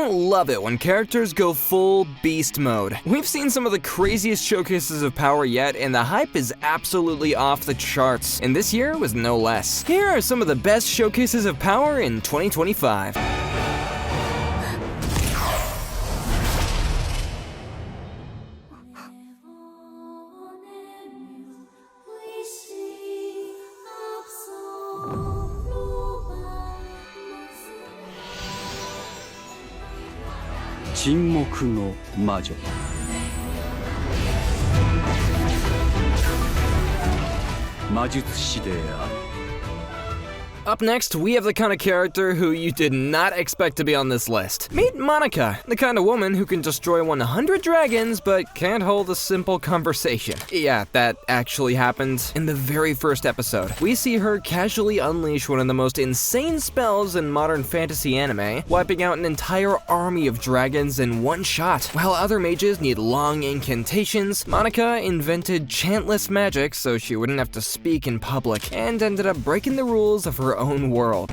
I love it when characters go full beast mode. We've seen some of the craziest showcases of power yet, and the hype is absolutely off the charts, and this year was no less. Here are some of the best showcases of power in 2025. Up next, we have the kind of character who you did not expect to be on this list. Meet Monica, the kind of woman who can destroy 100 dragons but can't hold a simple conversation. Yeah, that actually happens. In the very first episode, we see her casually unleash one of the most insane spells in modern fantasy anime, wiping out an entire army of dragons in one shot. While other mages need long incantations, Monica invented chantless magic so she wouldn't have to speak in public, and ended up breaking the rules of her own world.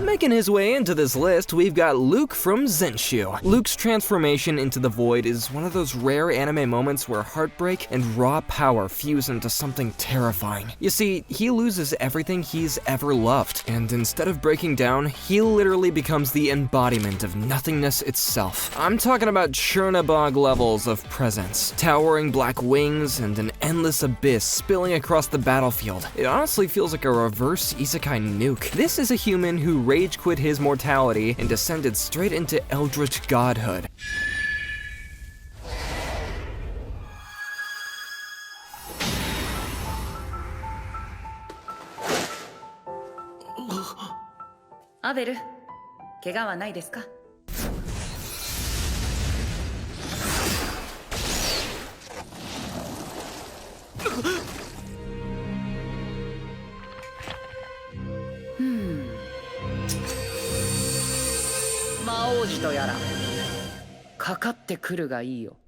Making his way into this list, we've got Luke from Zenshu. Luke's transformation into the Void is one of those rare anime moments where heartbreak and raw power fuse into something terrifying. You see, he loses everything he's ever loved, and instead of breaking down, he literally becomes the embodiment of nothingness itself. I'm talking about Chernobog levels of presence, towering black wings, and an endless abyss spilling across the battlefield. It honestly feels like a reverse isekai nuke. This is a human who rage quit his mortality and descended straight into eldritch godhood. Abel, 怪我はないですか?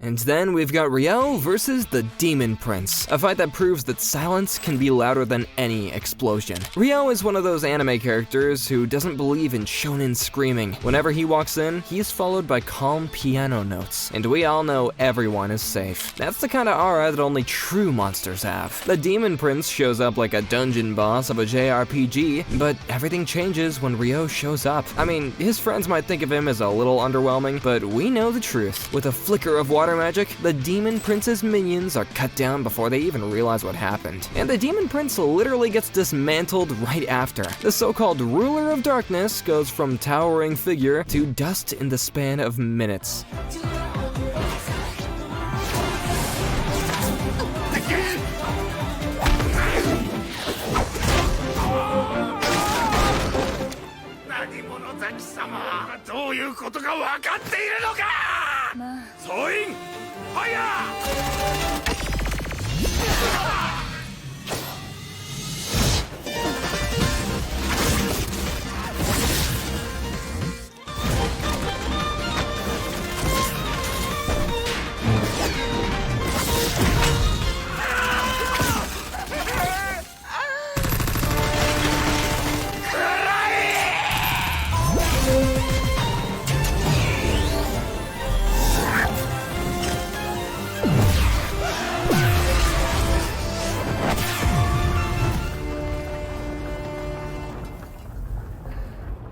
And then we've got Riel versus the Demon Prince, a fight that proves that silence can be louder than any explosion. Riel is one of those anime characters who doesn't believe in shonen screaming. Whenever he walks in, he is followed by calm piano notes, and we all know everyone is safe. That's the kind of aura that only true monsters have. The Demon Prince shows up like a dungeon boss of a JRPG, but everything changes when Ryo shows up. I mean, his friends might think of him as a little underwhelming, but we know the truth. With a flicker of water magic, the Demon Prince's minions are cut down before they even realize what happened. And the Demon Prince literally gets dismantled right after. The so-called ruler of darkness goes from towering figure to dust in the span of minutes.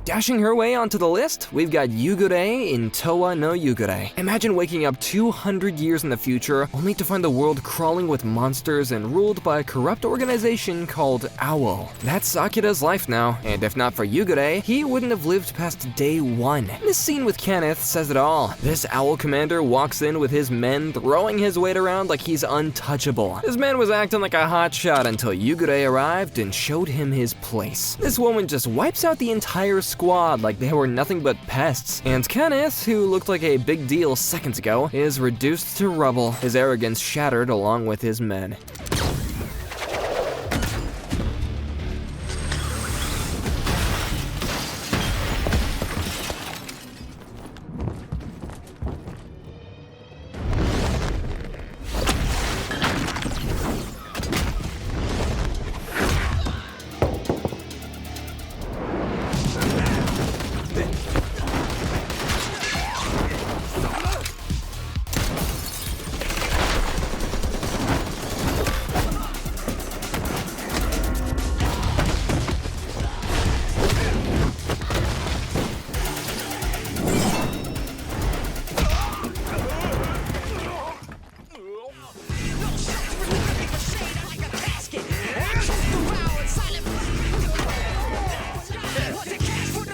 Dashing her way onto the list, we've got Yugure in Towa no Yugure. Imagine waking up 200 years in the future, only to find the world crawling with monsters and ruled by a corrupt organization called Owl. That's Akira's life now, and if not for Yugure, he wouldn't have lived past day 1. This scene with Kenneth says it all. This Owl commander walks in with his men throwing his weight around like he's untouchable. This man was acting like a hotshot until Yugure arrived and showed him his place. This woman just wipes out the entire squad like they were nothing but pests, and Kenneth, who looked like a big deal seconds ago, is reduced to rubble, his arrogance shattered along with his men.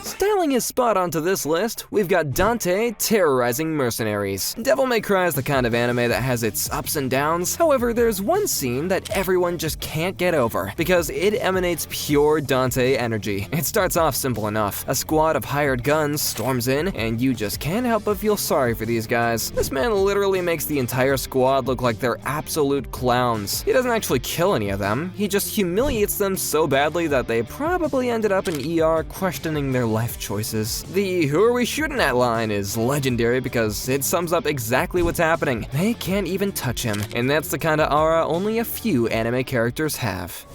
Styling his spot onto this list, we've got Dante terrorizing mercenaries. Devil May Cry is the kind of anime that has its ups and downs. However, there's one scene that everyone just can't get over, because it emanates pure Dante energy. It starts off simple enough. A squad of hired guns storms in, and you just can't help but feel sorry for these guys. This man literally makes the entire squad look like they're absolute clowns. He doesn't actually kill any of them, he just humiliates them so badly that they probably ended up in ER questioning their life choices. The "who are we shooting at" line is legendary because it sums up exactly what's happening. They can't even touch him, and that's the kind of aura only a few anime characters have.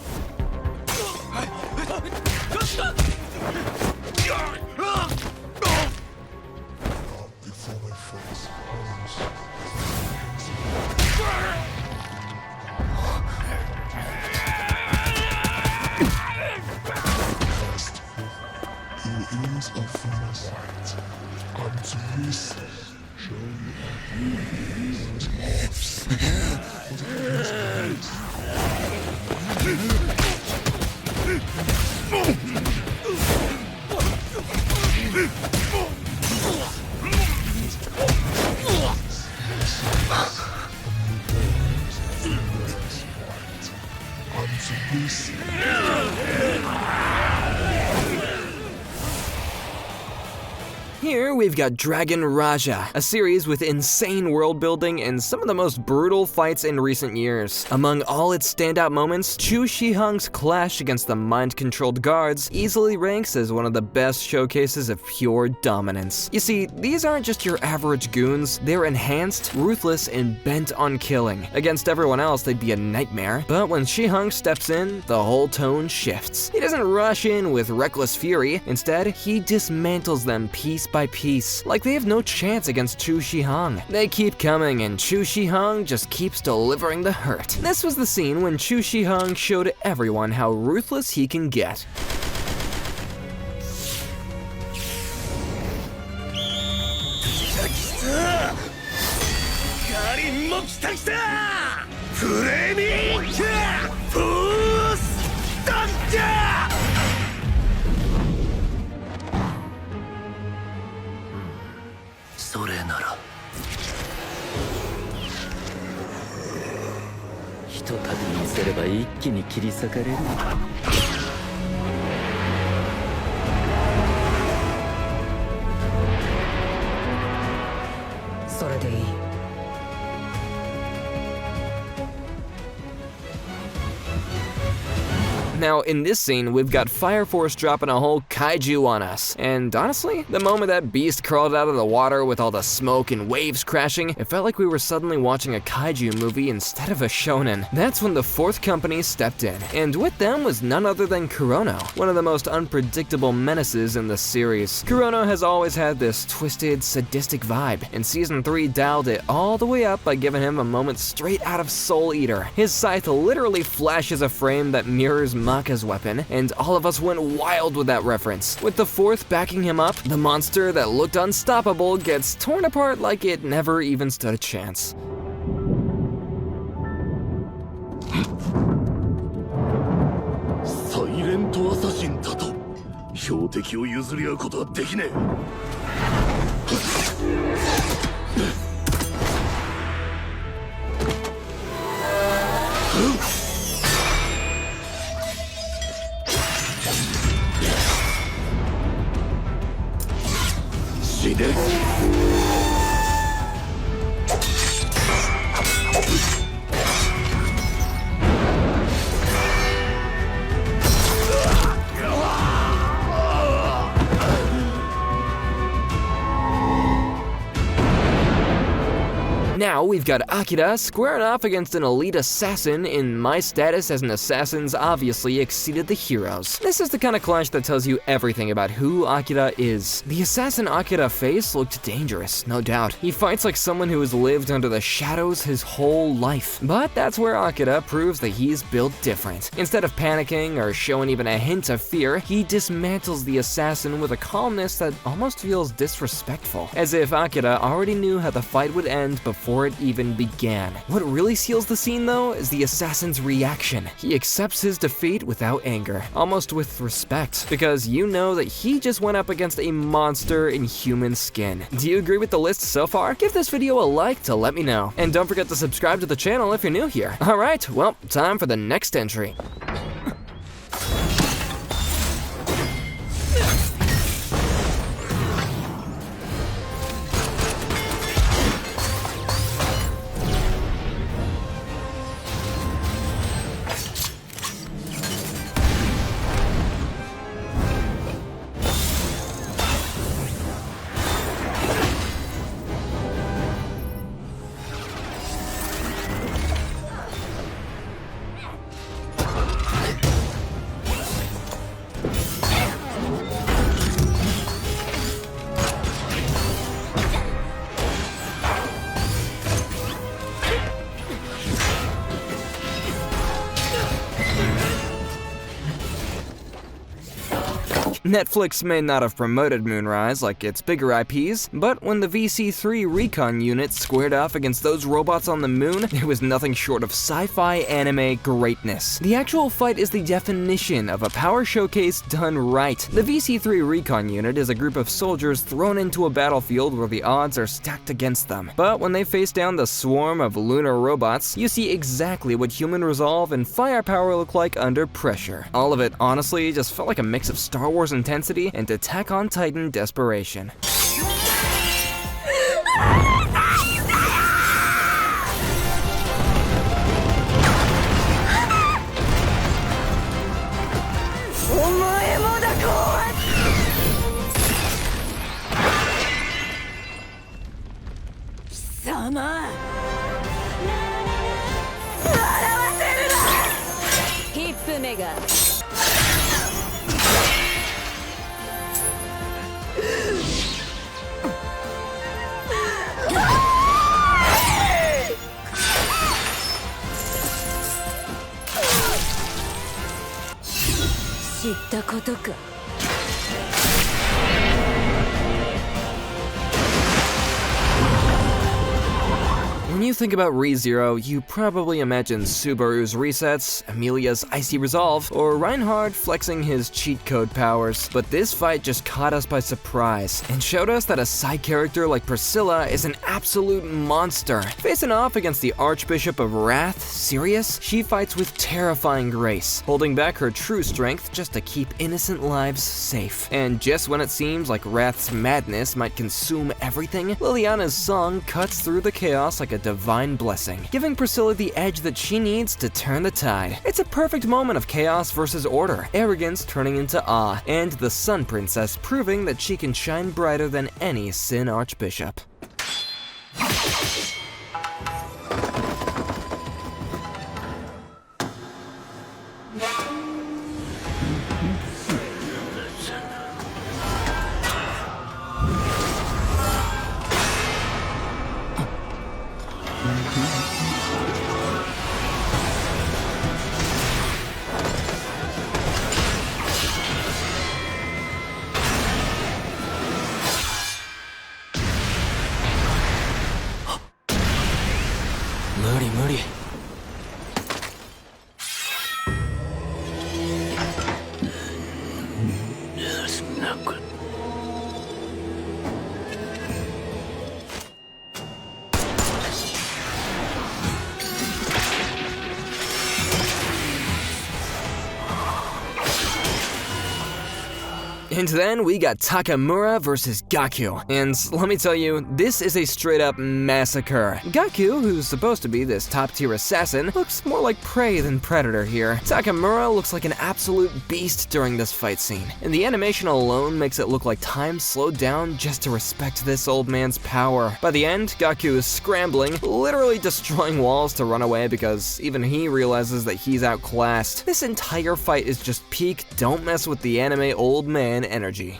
Here we've got Dragon Raja, a series with insane world building and some of the most brutal fights in recent years. Among all its standout moments, Chu Shihang's clash against the mind-controlled guards easily ranks as one of the best showcases of pure dominance. You see, these aren't just your average goons, they're enhanced, ruthless, and bent on killing. Against everyone else, they'd be a nightmare, but when Shihang steps in, the whole tone shifts. He doesn't rush in with reckless fury, instead, he dismantles them piece by piece, like they have no chance against Chu Shihang. They keep coming, and Chu Shihang just keeps delivering the hurt. This was the scene when Chu Shihang showed everyone how ruthless he can get. Now, in this scene, we've got Fire Force dropping a whole kaiju on us. And honestly, the moment that beast crawled out of the water with all the smoke and waves crashing, it felt like we were suddenly watching a kaiju movie instead of a shonen. That's when the fourth company stepped in, and with them was none other than Kurono, one of the most unpredictable menaces in the series. Kurono has always had this twisted, sadistic vibe, and Season 3 dialed it all the way up by giving him a moment straight out of Soul Eater. His scythe literally flashes a frame that mirrors Maka's weapon, and all of us went wild with that reference. With the fourth backing him up, the monster that looked unstoppable gets torn apart like it never even stood a chance. Silent assassin だと標的を譲り合うことはできねえ。死ね。Now we've got Akira squaring off against an elite assassin, and my status as an assassin's obviously exceeded the hero's. This is the kind of clash that tells you everything about who Akira is. The assassin Akira face looked dangerous, no doubt. He fights like someone who has lived under the shadows his whole life. But that's where Akira proves that he's built different. Instead of panicking or showing even a hint of fear, he dismantles the assassin with a calmness that almost feels disrespectful, as if Akira already knew how the fight would end before it even began. What really seals the scene though is the assassin's reaction. He accepts his defeat without anger, almost with respect, because you know that he just went up against a monster in human skin. Do you agree with the list so far? Give this video a like to let me know. And don't forget to subscribe to the channel if you're new here. Alright, well, time for the next entry. Netflix may not have promoted Moonrise like its bigger IPs, but when the VC3 recon unit squared off against those robots on the moon, it was nothing short of sci-fi anime greatness. The actual fight is the definition of a power showcase done right. The VC3 recon unit is a group of soldiers thrown into a battlefield where the odds are stacked against them. But when they face down the swarm of lunar robots, you see exactly what human resolve and firepower look like under pressure. All of it, honestly, just felt like a mix of Star Wars intensity and Attack on Titan desperation. When you think about ReZero, you probably imagine Subaru's resets, Emilia's icy resolve, or Reinhard flexing his cheat code powers. But this fight just caught us by surprise, and showed us that a side character like Priscilla is an absolute monster. Facing off against the Archbishop of Wrath, Sirius, she fights with terrifying grace, holding back her true strength just to keep innocent lives safe. And just when it seems like Wrath's madness might consume everything, Liliana's song cuts through the chaos like a divine blessing, giving Priscilla the edge that she needs to turn the tide. It's a perfect moment of chaos versus order, arrogance turning into awe, and the Sun Princess proving that she can shine brighter than any Sin Archbishop. しなく。And then we got Takamura versus Gaku. And let me tell you, this is a straight up massacre. Gaku, who's supposed to be this top tier assassin, looks more like prey than predator here. Takamura looks like an absolute beast during this fight scene. And the animation alone makes it look like time slowed down just to respect this old man's power. By the end, Gaku is scrambling, literally destroying walls to run away because even he realizes that he's outclassed. This entire fight is just peak don't mess with the anime old man energy.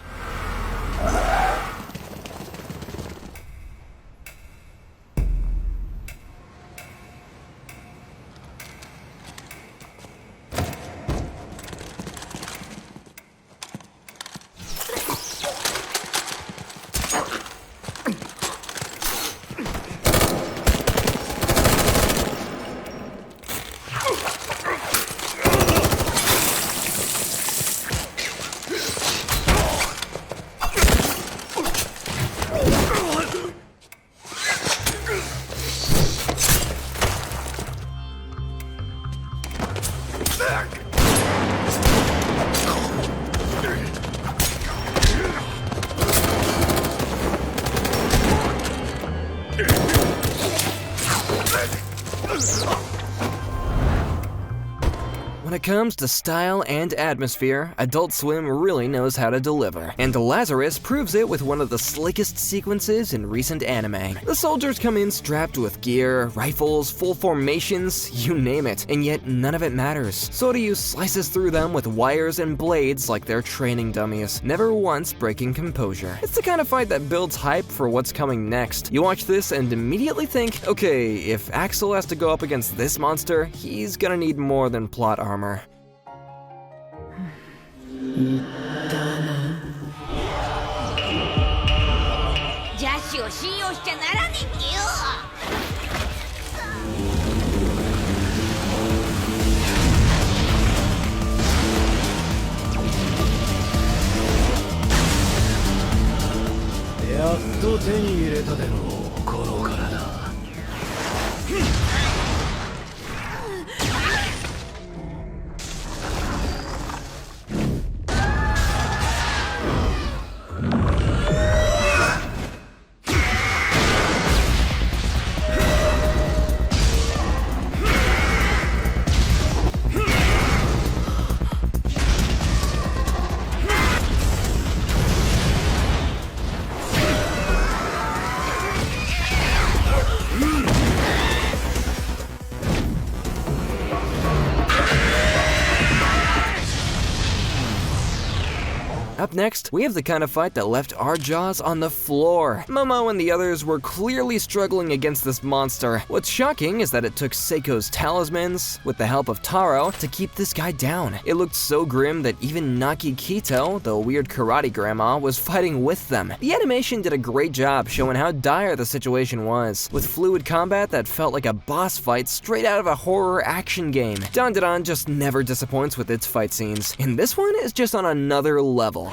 When it comes to style and atmosphere, Adult Swim really knows how to deliver. And Lazarus proves it with one of the slickest sequences in recent anime. The soldiers come in strapped with gear, rifles, full formations, you name it, and yet none of it matters. Soryu slices through them with wires and blades like they're training dummies, never once breaking composure. It's the kind of fight that builds hype for what's coming next. You watch this and immediately think, okay, if Axel has to go up against this monster, he's gonna need more than plot armor. ジャッシュを信用しちゃならねえってよ。やっと手に入れたでのこの体。Up next, we have the kind of fight that left our jaws on the floor. Momo and the others were clearly struggling against this monster. What's shocking is that it took Seiko's talismans, with the help of Taro, to keep this guy down. It looked so grim that even Naki Kito, the weird karate grandma, was fighting with them. The animation did a great job showing how dire the situation was, with fluid combat that felt like a boss fight straight out of a horror action game. Dandadan just never disappoints with its fight scenes, and this one is just on another level.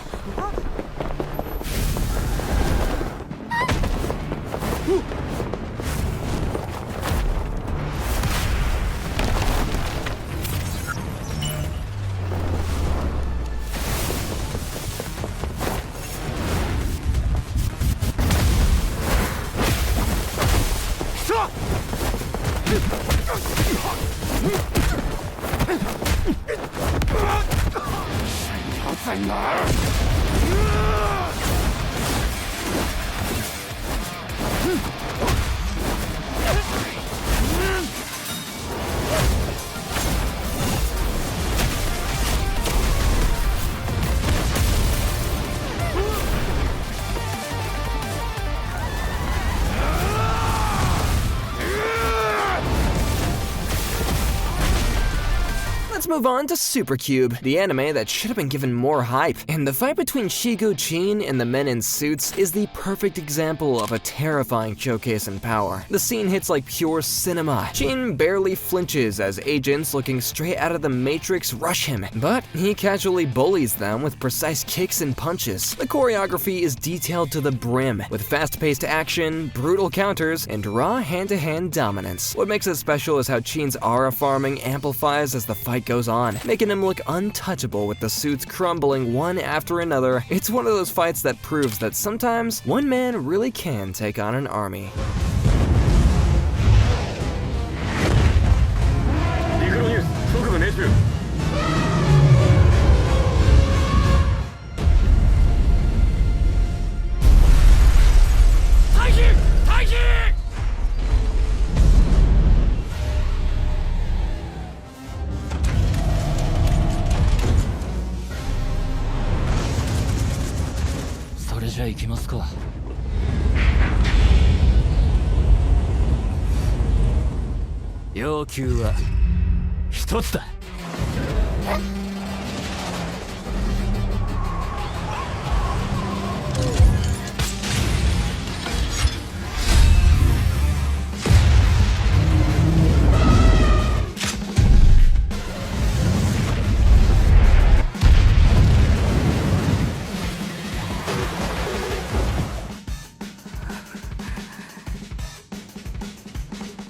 let's move on to Super Cube, the anime that should have been given more hype. And the fight between Shigo-chin and the men in suits is the perfect example of a terrifying showcase in power. The scene hits like pure cinema. Chin barely flinches as agents looking straight out of the Matrix rush him, but he casually bullies them with precise kicks and punches. The choreography is detailed to the brim, with fast-paced action, brutal counters, and raw hand-to-hand dominance. What makes it special is how Chin's aura farming amplifies as the fight goes on, making him look untouchable with the suits crumbling one after another. It's one of those fights that proves that sometimes one man really can take on an army.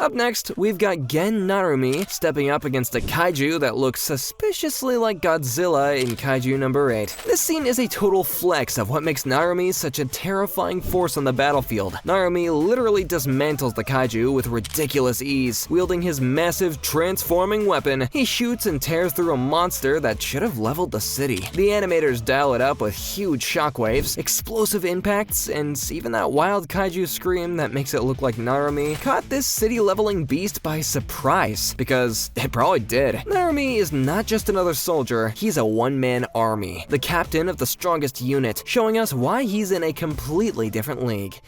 Up next, we've got Gen Narumi stepping up against a kaiju that looks suspiciously like Godzilla in Kaiju number 8. This scene is a total flex of what makes Narumi such a terrifying force on the battlefield. Narumi literally dismantles the kaiju with ridiculous ease. Wielding his massive transforming weapon, he shoots and tears through a monster that should have leveled the city. The animators dial it up with huge shockwaves, explosive impacts, and even that wild kaiju scream that makes it look like Narumi caught this city-leveling beast by surprise, because it probably did. Narumi is not just another soldier, he's a one-man army, the captain of the strongest unit, showing us why he's in a completely different league.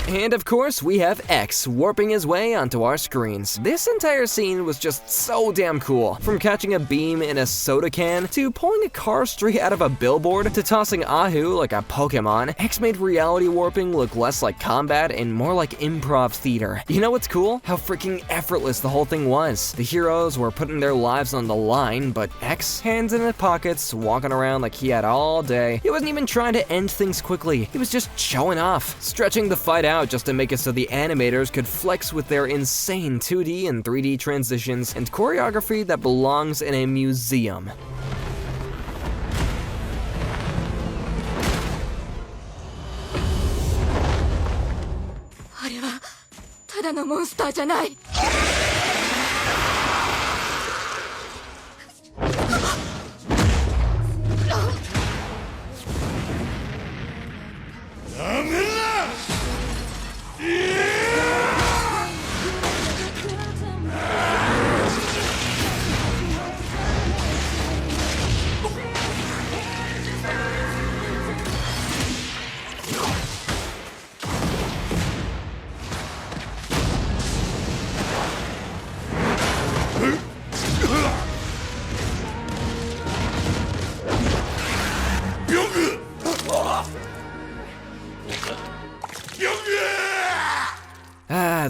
And of course, we have X warping his way onto our screens. This entire scene was just so damn cool. From catching a beam in a soda can, to pulling a car straight out of a billboard, to tossing Ahu like a Pokemon, X made reality warping look less like combat and more like improv theater. You know what's cool? How freaking effortless the whole thing was. The heroes were putting their lives on the line, but X, hands in his pockets, walking around like he had all day. He wasn't even trying to end things quickly. He was just showing off, stretching the fight out just to make it so the animators could flex with their insane 2D and 3D transitions and choreography that belongs in a museum. あれはただのモンスターじゃない。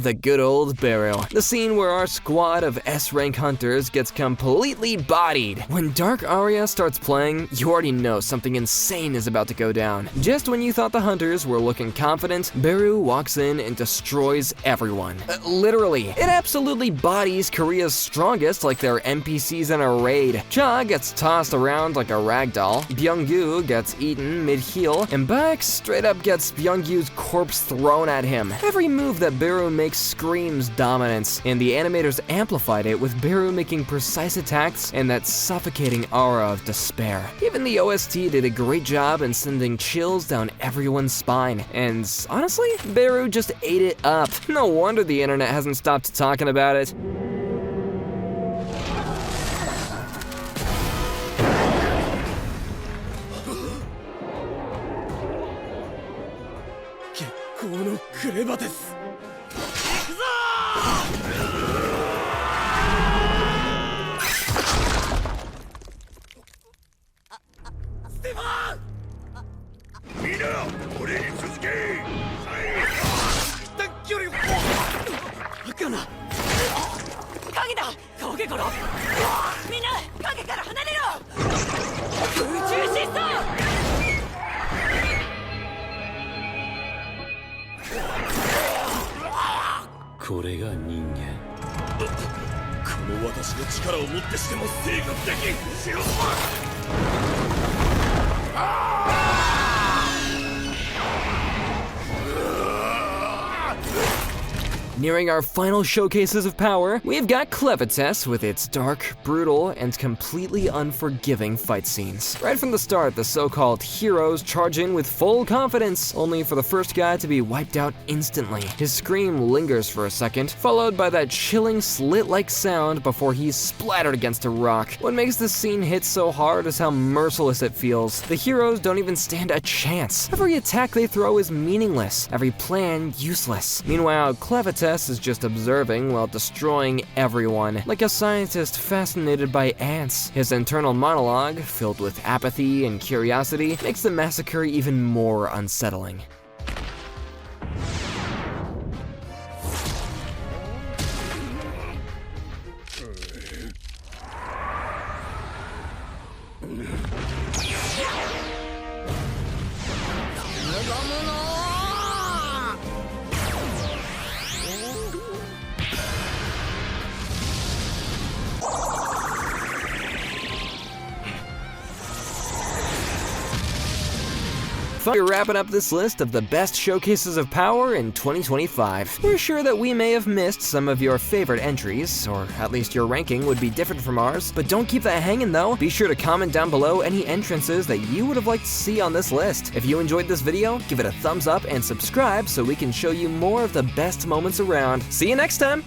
The good old burial. The scene where our squad of S-rank hunters gets completely bodied. When Dark Aria starts playing, you already know something insane is about to go down. Just when you thought the hunters were looking confident, Beru walks in and destroys everyone. Literally, it absolutely bodies Korea's strongest like they're NPCs in a raid. Cha gets tossed around like a ragdoll, Byung-gu gets eaten mid-heal, and Baek straight up gets Byung-gu's corpse thrown at him. Every move that Beru makes screams dominance, and the animators amplified it with Beru making precise attacks and that suffocating aura of despair. Even the OST did a great job in sending chills down everyone's spine, and honestly, Beru just ate it up. No wonder the internet hasn't stopped talking about it. このクレバです。行くぞー！ステファン！みんな、俺に続け！一旦距離を。赤な。影だ！影から。みんな、影から離れろ！宇宙疾走！ これが人間。この私の力をもってしても制御できん。白スパ。Nearing our final showcases of power, we've got Clevites with its dark, brutal, and completely unforgiving fight scenes. Right from the start, the so-called heroes charge in with full confidence, only for the first guy to be wiped out instantly. His scream lingers for a second, followed by that chilling slit-like sound before he's splattered against a rock. What makes this scene hit so hard is how merciless it feels. The heroes don't even stand a chance. Every attack they throw is meaningless, every plan useless. Meanwhile, Clevites is just observing while destroying everyone, like a scientist fascinated by ants. His internal monologue, filled with apathy and curiosity, makes the massacre even more unsettling. We're wrapping up this list of the best showcases of power in 2025. We're sure that we may have missed some of your favorite entries, or at least your ranking would be different from ours, but don't keep that hanging though. Be sure to comment down below any entrances that you would have liked to see on this list. If you enjoyed this video, give it a thumbs up and subscribe so we can show you more of the best moments around. See you next time!